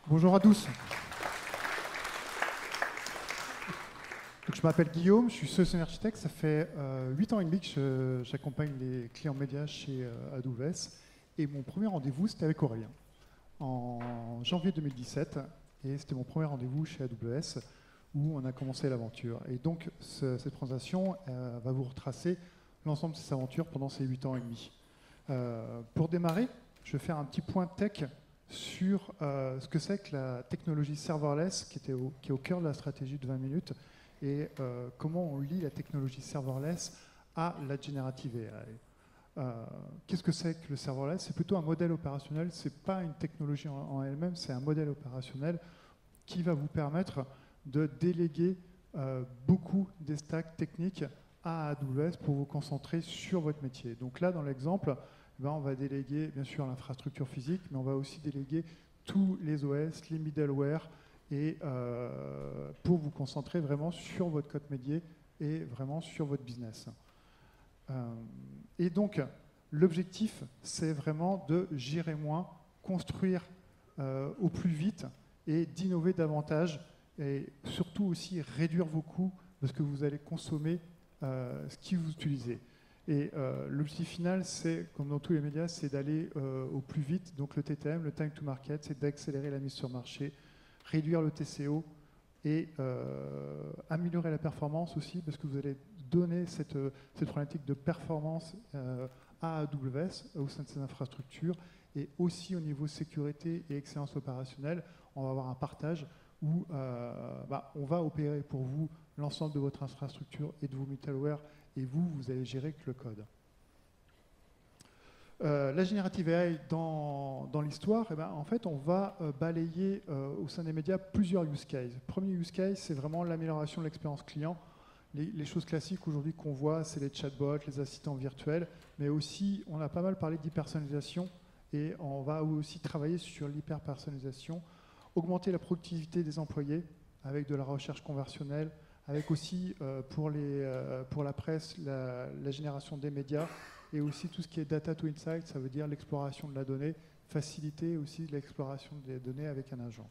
Bonjour à tous. Donc, je m'appelle Guillaume, je suis solution architecte. Ça fait 8 ans et demi que j'accompagne les clients médias chez AWS. Et mon premier rendez-vous, c'était avec Aurélien, en janvier 2017. Et c'était mon premier rendez-vous chez AWS, où on a commencé l'aventure. Et donc, cette présentation va vous retracer l'ensemble de ces aventures pendant ces 8 ans et demi. Pour démarrer, je vais faire un petit point tech sur ce que c'est que la technologie serverless qui est au cœur de la stratégie de 20 minutes et comment on lie la technologie serverless à la generative AI. Qu'est-ce que c'est que le serverless? C'est plutôt un modèle opérationnel, ce n'est pas une technologie en elle-même, c'est un modèle opérationnel qui va vous permettre de déléguer beaucoup des stacks techniques à AWS pour vous concentrer sur votre métier. Donc là, dans l'exemple, on va déléguer bien sûr l'infrastructure physique, mais on va aussi déléguer tous les OS, les middleware, et pour vous concentrer vraiment sur votre code métier et vraiment sur votre business. Et donc, l'objectif, c'est vraiment de gérer moins, construire au plus vite et d'innover davantage et surtout aussi réduire vos coûts parce que vous allez consommer ce que vous utilisez. Et l'objectif final, c'est, comme dans tous les médias, c'est d'aller au plus vite. Donc le TTM, le time to market, c'est d'accélérer la mise sur marché, réduire le TCO et améliorer la performance aussi, parce que vous allez donner cette problématique de performance à AWS au sein de ces infrastructures, et aussi au niveau sécurité et excellence opérationnelle, on va avoir un partage où on va opérer pour vous l'ensemble de votre infrastructure et de vos middleware, et vous allez gérer que le code. La generative AI dans l'histoire, en fait, on va balayer au sein des médias plusieurs use cases. Le premier use case, c'est vraiment l'amélioration de l'expérience client. Les choses classiques aujourd'hui qu'on voit, c'est les chatbots, les assistants virtuels, mais aussi, on a pas mal parlé d'hyper-personnalisation, et on va aussi travailler sur l'hyper-personnalisation, augmenter la productivité des employés avec de la recherche conversionnelle, avec aussi pour la presse, la génération des médias, et aussi tout ce qui est data to insight, ça veut dire l'exploration de la donnée, faciliter aussi l'exploration des données avec un agent.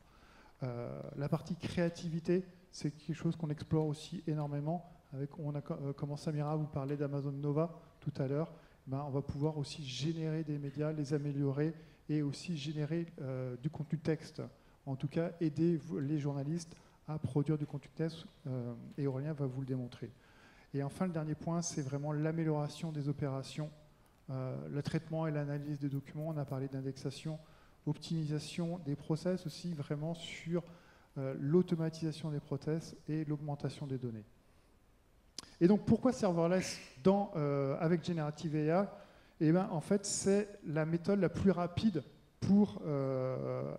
La partie créativité, c'est quelque chose qu'on explore aussi énormément. Comme Samira vous parlait d'Amazon Nova tout à l'heure, on va pouvoir aussi générer des médias, les améliorer et aussi générer du contenu texte. En tout cas, aider les journalistes à produire du contenu texte, et Aurélien va vous le démontrer. Et enfin, le dernier point, c'est vraiment l'amélioration des opérations, le traitement et l'analyse des documents. On a parlé d'indexation, optimisation des process aussi, vraiment sur l'automatisation des process et l'augmentation des données. Et donc, pourquoi serverless avec Generative AI? En fait, c'est la méthode la plus rapide pour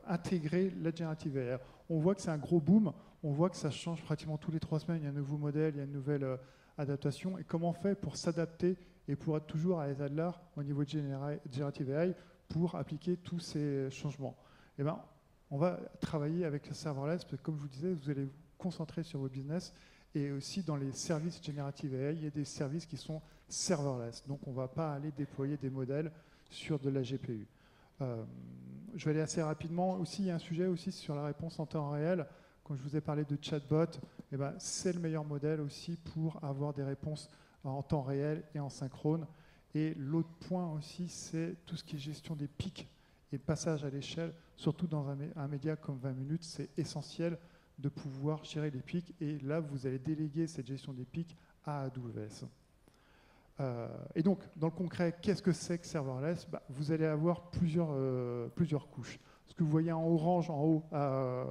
intégrer la Generative AI. On voit que c'est un gros boom, on voit que ça change pratiquement tous les 3 semaines, il y a un nouveau modèle, il y a une nouvelle adaptation. Et comment on fait pour s'adapter et pour être toujours à l'état de l'art au niveau de Generative AI pour appliquer tous ces changements? On va travailler avec le serverless, parce que comme je vous disais, vous allez vous concentrer sur vos business, et aussi dans les services Generative AI, il y a des services qui sont serverless. Donc on ne va pas aller déployer des modèles sur de la GPU. Je vais aller assez rapidement. Aussi, il y a un sujet aussi sur la réponse en temps réel. Quand je vous ai parlé de chatbot, c'est le meilleur modèle aussi pour avoir des réponses en temps réel et en synchrone. Et l'autre point aussi, c'est tout ce qui est gestion des pics et passage à l'échelle, surtout dans un média comme 20 minutes, c'est essentiel de pouvoir gérer les pics. Et là, vous allez déléguer cette gestion des pics à AWS. Et donc, dans le concret, qu'est-ce que c'est que serverless? Vous allez avoir plusieurs couches. Ce que vous voyez en orange, en haut à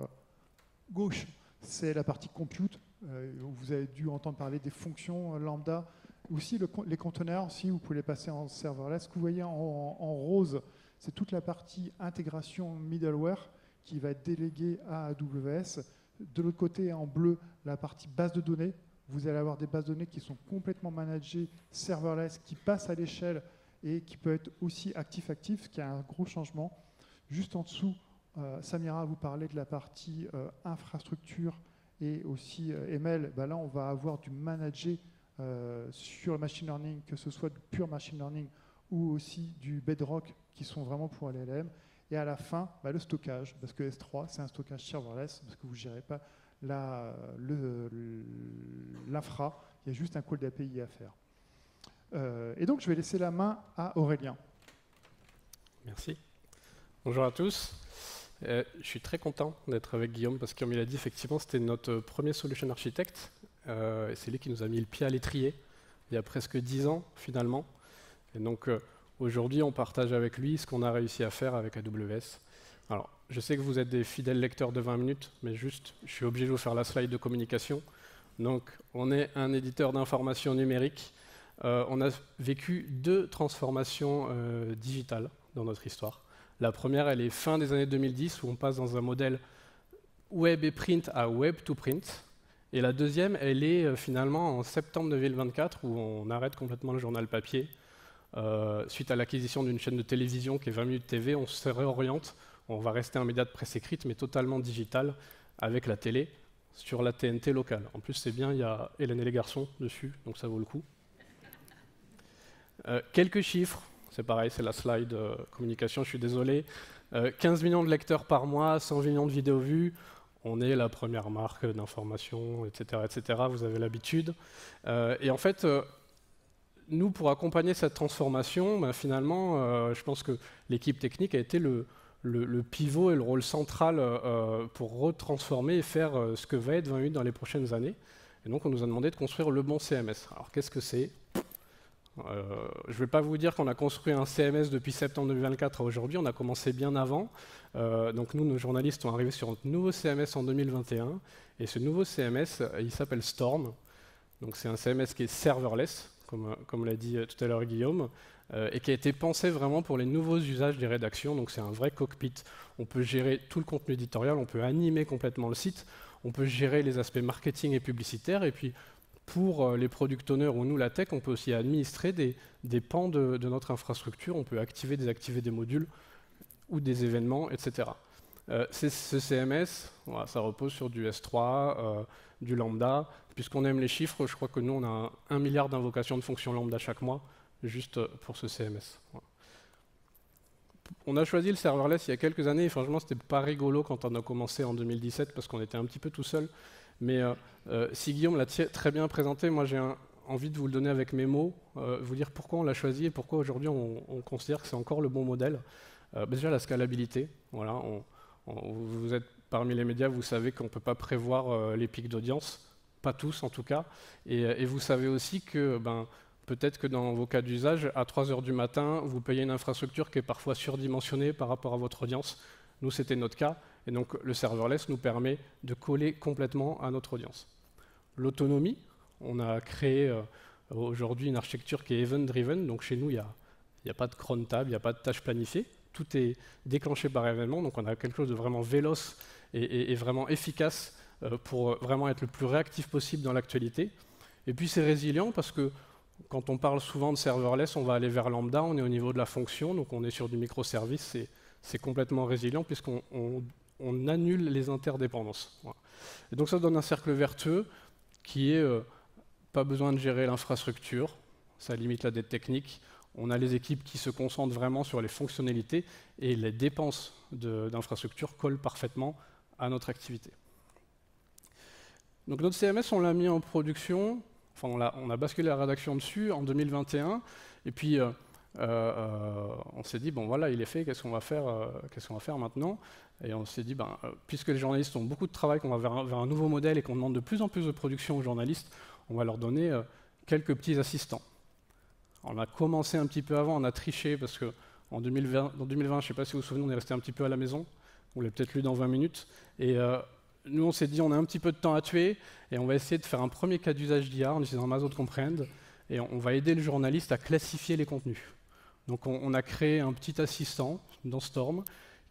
gauche, c'est la partie compute. Vous avez dû entendre parler des fonctions lambda. Aussi, les conteneurs, si vous pouvez les passer en serverless. Ce que vous voyez en rose, c'est toute la partie intégration middleware qui va être déléguée à AWS. De l'autre côté, en bleu, la partie base de données. Vous allez avoir des bases de données qui sont complètement managées, serverless, qui passent à l'échelle et qui peut être aussi actif-actif, ce qui a un gros changement. Juste en dessous, Samira vous parlait de la partie infrastructure et aussi ML. Là, on va avoir du manager sur le machine learning, que ce soit du pure machine learning ou aussi du bedrock qui sont vraiment pour LLM. Et à la fin, le stockage, parce que S3, c'est un stockage serverless, parce que vous ne gérez pas l'infra, il y a juste un call d'API à faire. Et donc, je vais laisser la main à Aurélien. Merci. Bonjour à tous. Je suis très content d'être avec Guillaume, parce que comme il a dit, effectivement, c'était notre premier solution architect. Et c'est lui qui nous a mis le pied à l'étrier, il y a presque 10 ans, finalement. Et donc, aujourd'hui, on partage avec lui ce qu'on a réussi à faire avec AWS. Alors, je sais que vous êtes des fidèles lecteurs de 20 minutes, mais juste, je suis obligé de vous faire la slide de communication. Donc, on est un éditeur d'information numérique. On a vécu 2 transformations digitales dans notre histoire. La première, elle est fin des années 2010, où on passe dans un modèle web et print à web to print. Et la deuxième, elle est finalement en septembre 2024, où on arrête complètement le journal papier. Suite à l'acquisition d'une chaîne de télévision qui est 20 minutes TV, on se réoriente. On va rester un média de presse écrite, mais totalement digital, avec la télé, sur la TNT locale. En plus, c'est bien, il y a Hélène et les garçons dessus, donc ça vaut le coup. Quelques chiffres, c'est pareil, c'est la slide communication, je suis désolé. 15 millions de lecteurs par mois, 100 millions de vidéos vues. On est la première marque d'information, etc., etc. Vous avez l'habitude. Et en fait, nous, pour accompagner cette transformation, finalement, je pense que l'équipe technique a été le pivot et le rôle central pour retransformer et faire ce que va être 20 minutes dans les prochaines années. Et donc, on nous a demandé de construire le bon CMS. Alors, qu'est-ce que c'est ? Je ne vais pas vous dire qu'on a construit un CMS depuis septembre 2024 à aujourd'hui, on a commencé bien avant. Donc nous, nos journalistes sont arrivés sur notre nouveau CMS en 2021. Et ce nouveau CMS, il s'appelle Storm. Donc c'est un CMS qui est serverless, comme l'a dit tout à l'heure Guillaume, et qui a été pensé vraiment pour les nouveaux usages des rédactions. Donc c'est un vrai cockpit. On peut gérer tout le contenu éditorial, on peut animer complètement le site, on peut gérer les aspects marketing et publicitaires, et puis pour les product owners ou nous, la tech, on peut aussi administrer des pans de notre infrastructure. On peut activer, désactiver des modules ou des événements, etc. Ce CMS, voilà, ça repose sur du S3, du lambda. Puisqu'on aime les chiffres, je crois que nous, on a 1 milliard d'invocations de fonctions lambda chaque mois, juste pour ce CMS. Voilà. On a choisi le serverless il y a quelques années, et franchement, c'était pas rigolo quand on a commencé en 2017, parce qu'on était un petit peu tout seul. Mais si Guillaume l'a très bien présenté, moi j'ai envie de vous le donner avec mes mots, vous dire pourquoi on l'a choisi et pourquoi aujourd'hui on considère que c'est encore le bon modèle. Déjà la scalabilité, voilà, vous êtes parmi les médias, vous savez qu'on ne peut pas prévoir les pics d'audience, pas tous en tout cas, et vous savez aussi que peut-être que dans vos cas d'usage, à 3 h du matin, vous payez une infrastructure qui est parfois surdimensionnée par rapport à votre audience. Nous, c'était notre cas. Et donc, le serverless nous permet de coller complètement à notre audience. L'autonomie, on a créé aujourd'hui une architecture qui est event-driven. Donc, chez nous, il n'y a pas de cron tab, il n'y a pas de tâches planifiées. Tout est déclenché par événement. Donc, on a quelque chose de vraiment véloce et vraiment efficace pour vraiment être le plus réactif possible dans l'actualité. Et puis, c'est résilient parce que quand on parle souvent de serverless, on va aller vers lambda, on est au niveau de la fonction. Donc, on est sur du microservice. C'est complètement résilient puisqu'on annule les interdépendances. Voilà. Et donc ça donne un cercle vertueux qui est pas besoin de gérer l'infrastructure, ça limite la dette technique. On a les équipes qui se concentrent vraiment sur les fonctionnalités et les dépenses d'infrastructure collent parfaitement à notre activité. Donc notre CMS, on l'a mis en production, enfin on a basculé la rédaction dessus en 2021 et puis on s'est dit, bon voilà, il est fait, qu'est-ce qu'on va faire maintenant? Et on s'est dit, puisque les journalistes ont beaucoup de travail, qu'on va vers un nouveau modèle et qu'on demande de plus en plus de production aux journalistes, on va leur donner quelques petits assistants. On a commencé un petit peu avant, on a triché, parce qu'en 2020, je ne sais pas si vous vous souvenez, on est resté un petit peu à la maison, on l'a peut-être lu dans 20 minutes, et nous on s'est dit, on a un petit peu de temps à tuer, et on va essayer de faire un premier cas d'usage d'IA en utilisant Amazon Comprehend, et on va aider le journaliste à classifier les contenus. Donc on a créé un petit assistant dans Storm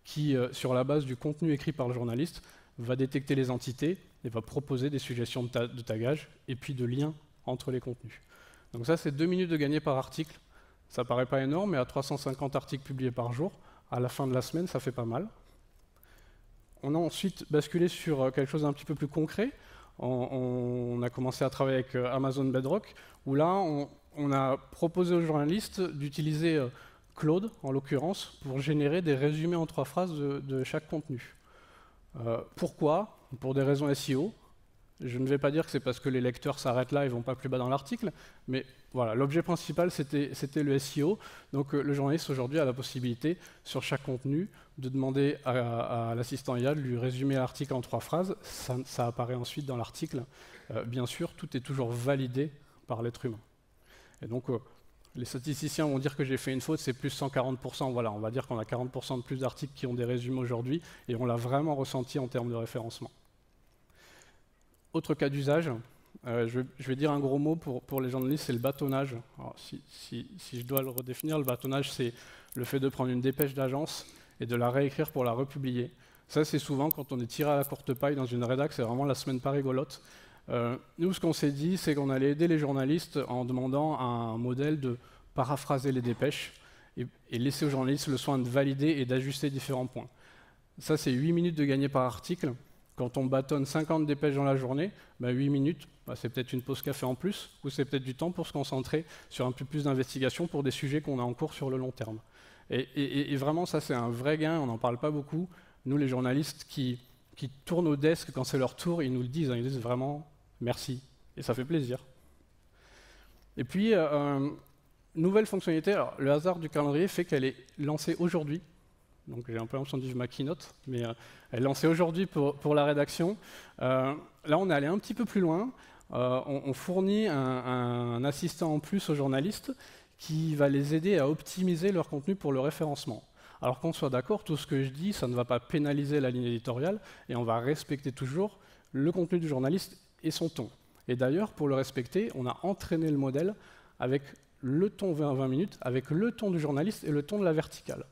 qui, sur la base du contenu écrit par le journaliste, va détecter les entités et va proposer des suggestions de tagage et puis de liens entre les contenus. Donc ça, c'est 2 minutes de gagné par article. Ça paraît pas énorme, mais à 350 articles publiés par jour, à la fin de la semaine, ça fait pas mal. On a ensuite basculé sur quelque chose d'un petit peu plus concret. On a commencé à travailler avec Amazon Bedrock, où là, on a proposé aux journalistes d'utiliser Claude, en l'occurrence, pour générer des résumés en 3 phrases de chaque contenu. Pourquoi? Pour des raisons SEO. Je ne vais pas dire que c'est parce que les lecteurs s'arrêtent là et ne vont pas plus bas dans l'article, mais voilà, l'objet principal, c'était le SEO. Donc le journaliste, aujourd'hui, a la possibilité, sur chaque contenu, de demander à l'assistant IA de lui résumer l'article en 3 phrases. Ça apparaît ensuite dans l'article. Bien sûr, tout est toujours validé par l'être humain. Et donc, les statisticiens vont dire que j'ai fait une faute, c'est plus 140%. Voilà, on va dire qu'on a 40% de plus d'articles qui ont des résumés aujourd'hui, et on l'a vraiment ressenti en termes de référencement. Autre cas d'usage, je vais dire un gros mot pour les journalistes, c'est le bâtonnage. Alors, si je dois le redéfinir, le bâtonnage, c'est le fait de prendre une dépêche d'agence et de la réécrire pour la republier. Ça, c'est souvent quand on est tiré à la courte paille dans une rédac, c'est vraiment la semaine pas rigolote. Nous, ce qu'on s'est dit, c'est qu'on allait aider les journalistes en demandant à un modèle de paraphraser les dépêches et laisser aux journalistes le soin de valider et d'ajuster différents points. Ça, c'est 8 minutes de gagner par article. Quand on bâtonne 50 dépêches dans la journée, 8 minutes, c'est peut-être une pause café en plus, ou c'est peut-être du temps pour se concentrer sur un peu plus d'investigation pour des sujets qu'on a en cours sur le long terme. Et vraiment, ça, c'est un vrai gain, on n'en parle pas beaucoup. Nous, les journalistes qui tournent au desk quand c'est leur tour, ils nous le disent, ils disent vraiment merci, et ça fait plaisir. Et puis, nouvelle fonctionnalité, alors, le hasard du calendrier fait qu'elle est lancée aujourd'hui. Donc j'ai un peu l'impression de vivre ma keynote, mais elle est lancée aujourd'hui pour la rédaction. Là, on est allé un petit peu plus loin. On fournit un assistant en plus aux journalistes qui va les aider à optimiser leur contenu pour le référencement. Alors qu'on soit d'accord, tout ce que je dis, ça ne va pas pénaliser la ligne éditoriale, et on va respecter toujours le contenu du journaliste et son ton. Et d'ailleurs, pour le respecter, on a entraîné le modèle avec le ton 20 minutes, avec le ton du journaliste et le ton de la verticale.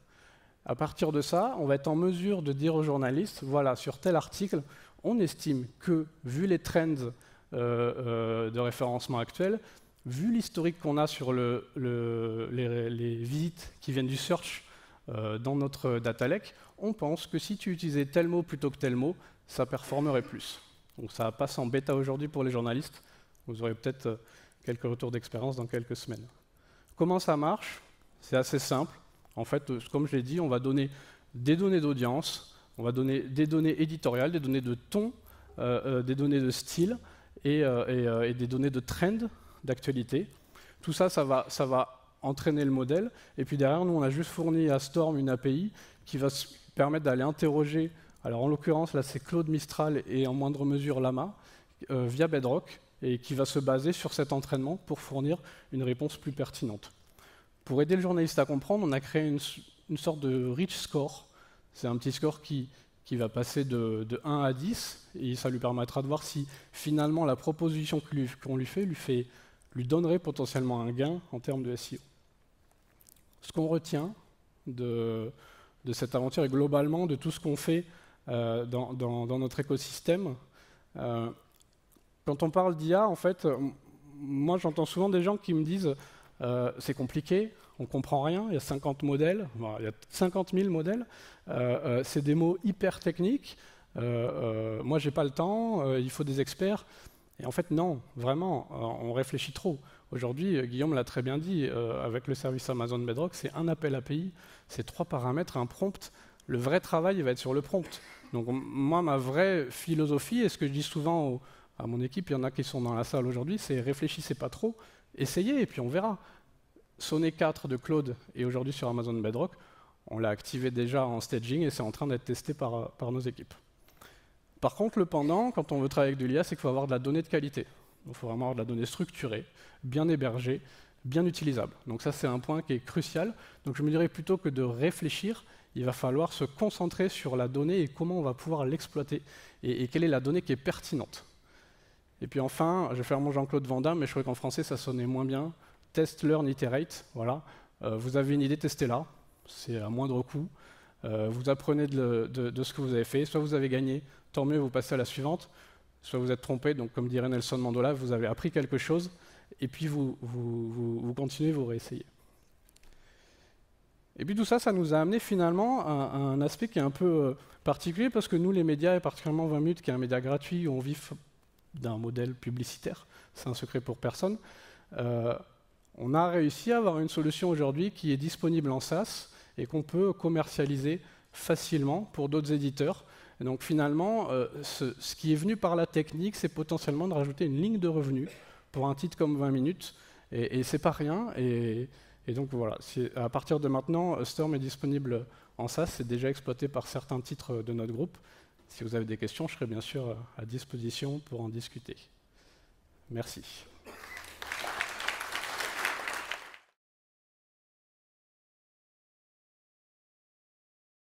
À partir de ça, on va être en mesure de dire aux journalistes, voilà, sur tel article, on estime que, vu les trends de référencement actuels, vu l'historique qu'on a sur les visites qui viennent du search dans notre data lake, on pense que si tu utilisais tel mot plutôt que tel mot, ça performerait plus. Donc ça passe en bêta aujourd'hui pour les journalistes. Vous aurez peut-être quelques retours d'expérience dans quelques semaines. Comment ça marche? C'est assez simple. En fait, comme je l'ai dit, on va donner des données d'audience, on va donner des données éditoriales, des données de ton, des données de style et des données de trend, d'actualité. Tout ça, ça va entraîner le modèle. Et puis derrière, nous, on a juste fourni à Storm une API qui va se permettre d'aller interroger, alors en l'occurrence, là, c'est Claude Mistral et en moindre mesure Llama, via Bedrock, et qui va se baser sur cet entraînement pour fournir une réponse plus pertinente. Pour aider le journaliste à comprendre, on a créé une sorte de rich score. C'est un petit score qui va passer de 1 à 10, et ça lui permettra de voir si finalement la proposition qu'on lui fait lui donnerait potentiellement un gain en termes de SEO. Ce qu'on retient de cette aventure et globalement de tout ce qu'on fait dans notre écosystème, quand on parle d'IA, en fait, moi j'entends souvent des gens qui me disent c'est compliqué, on ne comprend rien, il y a 50 modèles, il y a 50 000 modèles, c'est des mots hyper techniques, moi j'ai pas le temps, il faut des experts. Et en fait non, vraiment, on réfléchit trop. Aujourd'hui, Guillaume l'a très bien dit, avec le service Amazon Bedrock, c'est un appel API, c'est 3 paramètres, un prompt. Le vrai travail il va être sur le prompt. Donc moi, ma vraie philosophie, et ce que je dis souvent à mon équipe, il y en a qui sont dans la salle aujourd'hui, c'est réfléchissez pas trop, essayez et puis on verra. Sonnet 4 de Claude est aujourd'hui sur Amazon Bedrock, on l'a activé déjà en staging et c'est en train d'être testé par nos équipes. Par contre, le pendant, quand on veut travailler avec de l'IA, c'est qu'il faut avoir de la donnée de qualité. Il faut vraiment avoir de la donnée structurée, bien hébergée, bien utilisable. Donc ça, c'est un point qui est crucial. Donc je me dirais plutôt que de réfléchir, il va falloir se concentrer sur la donnée et comment on va pouvoir l'exploiter et quelle est la donnée qui est pertinente. Et puis enfin, je vais faire mon Jean-Claude Van Damme, mais je trouvais qu'en français, ça sonnait moins bien. Test, learn, iterate. Voilà. Vous avez une idée, testez-la. C'est à moindre coût. Vous apprenez de ce que vous avez fait. Soit vous avez gagné, tant mieux, vous passez à la suivante. Soit vous êtes trompé, donc comme dirait Nelson Mandela, vous avez appris quelque chose, et puis vous continuez, vous réessayez. Et puis tout ça, ça nous a amené finalement à un aspect qui est un peu particulier, parce que nous, les médias, et particulièrement 20 minutes, qui est un média gratuit, où on vit d'un modèle publicitaire, c'est un secret pour personne, on a réussi à avoir une solution aujourd'hui qui est disponible en SaaS et qu'on peut commercialiser facilement pour d'autres éditeurs. Et donc finalement, ce qui est venu par la technique, c'est potentiellement de rajouter une ligne de revenus pour un titre comme 20 minutes. Et c'est pas rien. Et donc voilà, à partir de maintenant, Storm est disponible en SaaS, c'est déjà exploité par certains titres de notre groupe. Si vous avez des questions, je serai bien sûr à disposition pour en discuter. Merci.